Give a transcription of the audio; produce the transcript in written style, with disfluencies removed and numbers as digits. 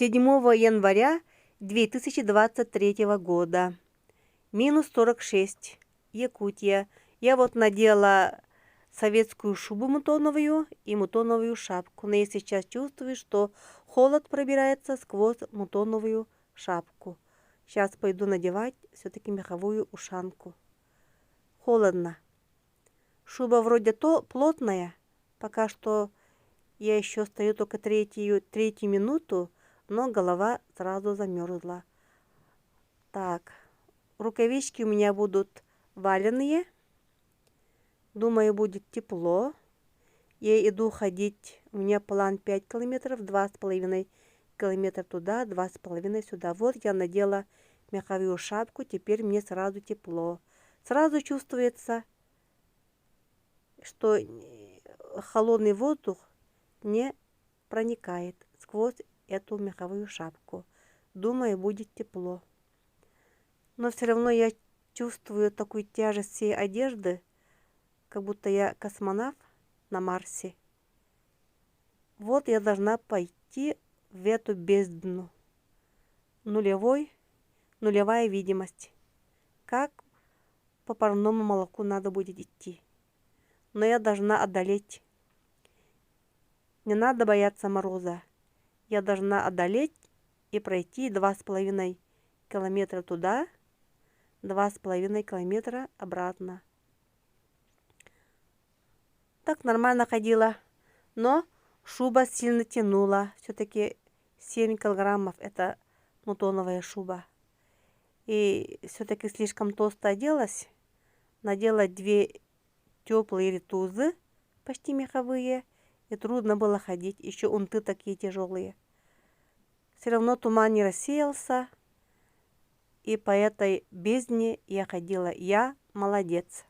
7 января 2023 года. Минус 46. Якутия. Я вот надела советскую шубу мутоновую и мутоновую шапку. Но я сейчас чувствую, что холод пробирается сквозь мутоновую шапку. Сейчас пойду надевать все-таки меховую ушанку. Холодно. Шуба вроде то плотная. Пока что я еще стою только третью минуту, но голова сразу замерзла. Так, рукавички у меня будут валенные. Думаю, будет тепло. Я иду ходить, у меня план 5 километров, 2,5 километра туда, 2,5 сюда. Вот я надела меховую шапку, теперь мне сразу тепло. Сразу чувствуется, что холодный воздух не проникает сквозь эту меховую шапку. Думаю, будет тепло. Но все равно я чувствую такую тяжесть всей одежды, как будто я космонавт на Марсе. Вот я должна пойти в эту бездну. Нулевая видимость. Как по парному молоку надо будет идти. Но я должна одолеть. Не надо бояться мороза. Я должна одолеть и пройти 2,5 километра туда, 2,5 километра обратно. Так нормально ходила, но шуба сильно тянула. Все-таки 7 килограммов это мутоновая шуба. И все-таки слишком толсто оделась. Надела 2 теплые ритузы, почти меховые. И трудно было ходить. Еще унты такие тяжелые. Все равно туман не рассеялся. И по этой бездне я ходила. Я молодец.